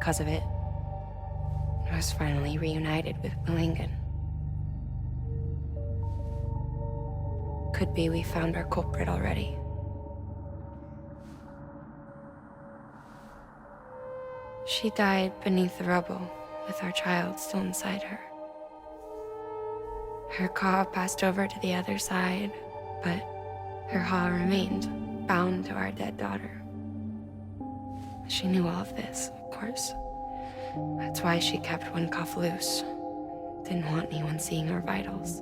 because of it. I was finally reunited with Willingen. Could be we found our culprit already. She died beneath the rubble, with our child still inside her. Her Ka passed over to the other side, but her Ha remained, bound to our dead daughter. She knew all of this, of course. That's why she kept one cuff loose. Didn't want anyone seeing her vitals.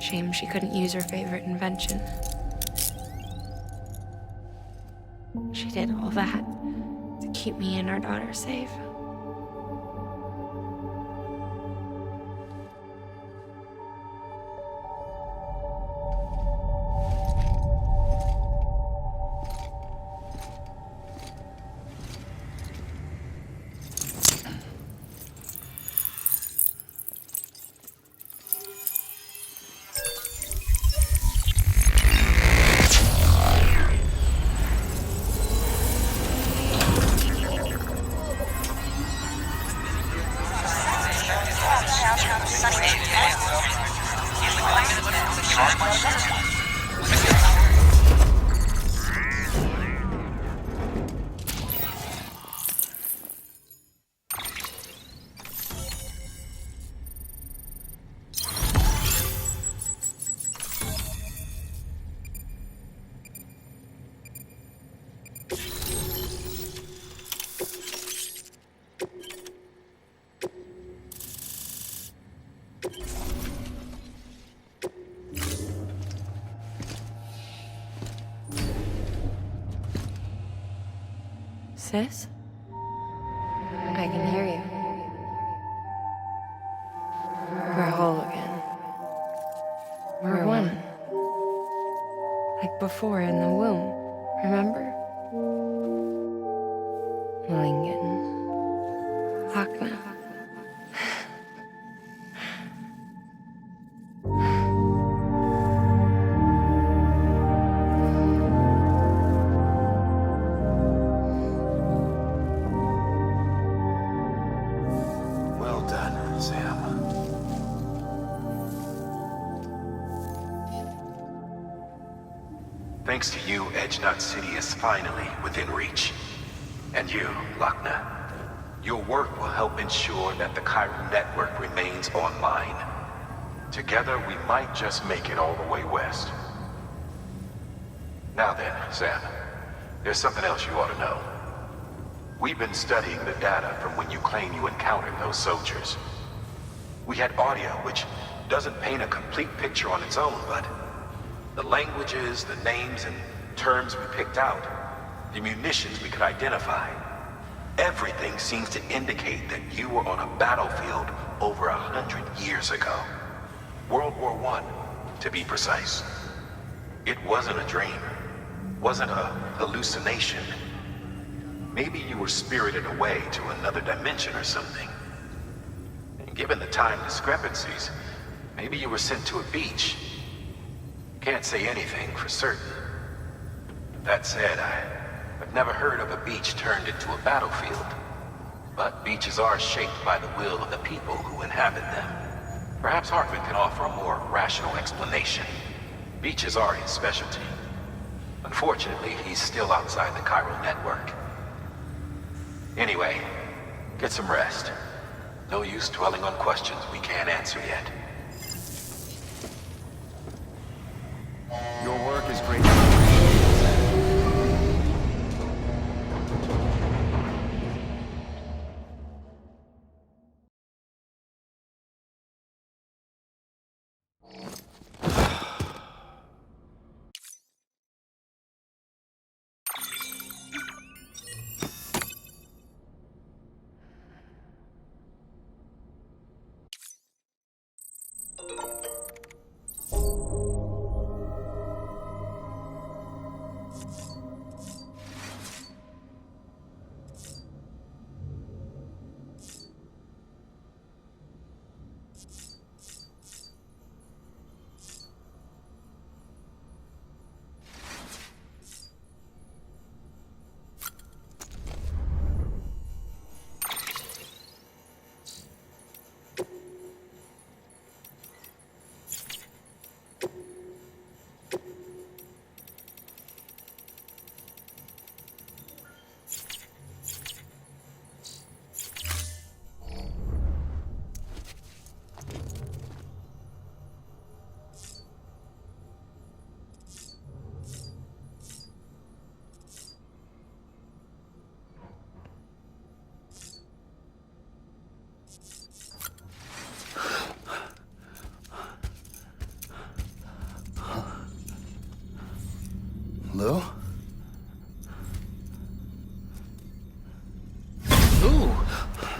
Shame she couldn't use her favorite invention. She did all that to keep me and our daughter safe. Sis? I can hear you. We're whole again. We're one. Like before in the womb, remember? Willingen. Hakna. Well done, Sam. Thanks to you, Edgenut City is finally within reach. And you, Lochna. Your work will help ensure that the chiral network remains online. Together, we might just make it all the way west. Now then, Sam, there's something else you ought to know. We've been studying the data from when you claim you encountered those soldiers. We had audio, which doesn't paint a complete picture on its own, but the languages, the names, and terms we picked out, the munitions we could identify, everything seems to indicate that you were on a battlefield over 100 years ago. World War I, to be precise. It wasn't a dream. Wasn't a hallucination. Maybe you were spirited away to another dimension or something. And given the time discrepancies, maybe you were sent to a beach. Can't say anything for certain. That said, I've never heard of a beach turned into a battlefield. But beaches are shaped by the will of the people who inhabit them. Perhaps Hartman can offer a more rational explanation. Beaches are his specialty. Unfortunately, he's still outside the chiral network. Anyway, get some rest. No use dwelling on questions we can't answer yet. Your work is great.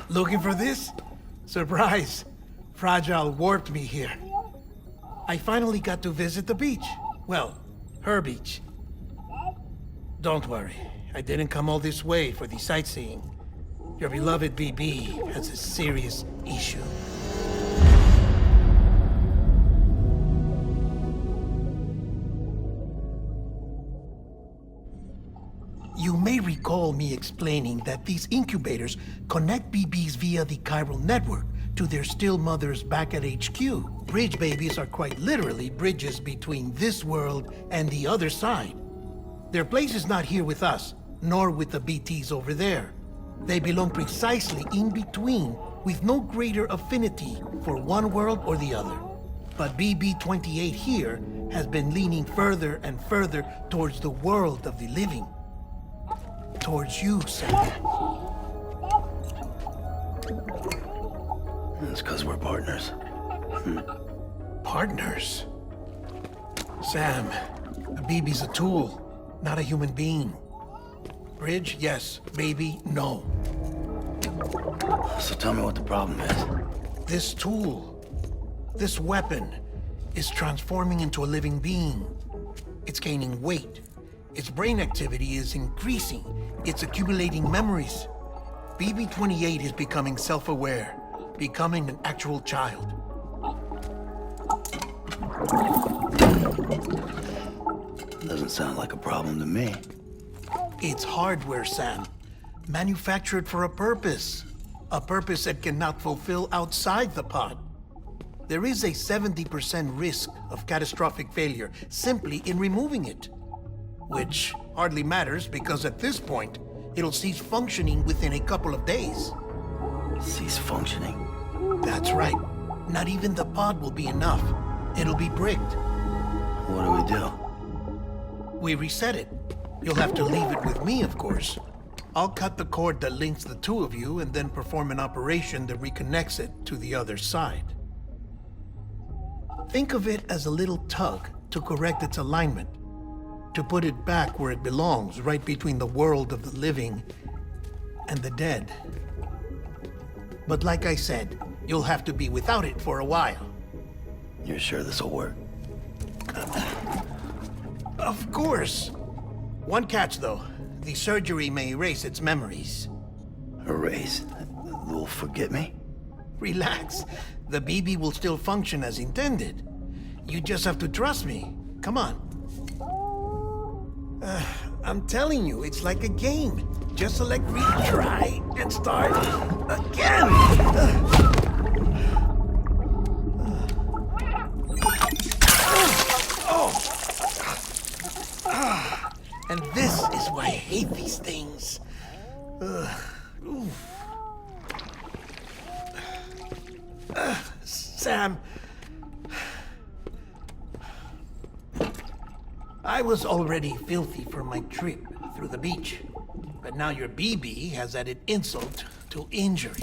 Looking for this? Surprise! Fragile warped me here. I finally got to visit the beach. Well, her beach. Don't worry, I didn't come all this way for the sightseeing. Your beloved BB has a serious issue. You may recall me explaining that these incubators connect BBs via the chiral network to their still mothers back at HQ. Bridge babies are quite literally bridges between this world and the other side. Their place is not here with us, nor with the BTs over there. They belong precisely in between, with no greater affinity for one world or the other. But BB-28 here has been leaning further and further towards the world of the living. Towards you, Sam. It's because we're partners. Partners? Sam, a BB's a tool, not a human being. Bridge, yes. Baby, no. So tell me what the problem is. This tool, this weapon, is transforming into a living being. It's gaining weight. Its brain activity is increasing. It's accumulating memories. BB-28 is becoming self-aware, becoming an actual child. Doesn't sound like a problem to me. It's hardware, Sam. Manufactured for a purpose. A purpose it cannot fulfill outside the pod. There is a 70% risk of catastrophic failure simply in removing it. Which hardly matters because at this point, it'll cease functioning within a couple of days. Cease functioning? That's right. Not even the pod will be enough. It'll be bricked. What do we do? We reset it. You'll have to leave it with me, of course. I'll cut the cord that links the two of you and then perform an operation that reconnects it to the other side. Think of it as a little tug to correct its alignment, to put it back where it belongs, right between the world of the living and the dead. But like I said, you'll have to be without it for a while. You're sure this'll work? Of course. One catch, though. The surgery may erase its memories. Erase? Will forget me? Relax. The BB will still function as intended. You just have to trust me. Come on. I'm telling you, it's like a game. Just select retry and start again. And this is why I hate these things. Sam. I was already filthy from my trip through the beach. But now your BB has added insult to injury.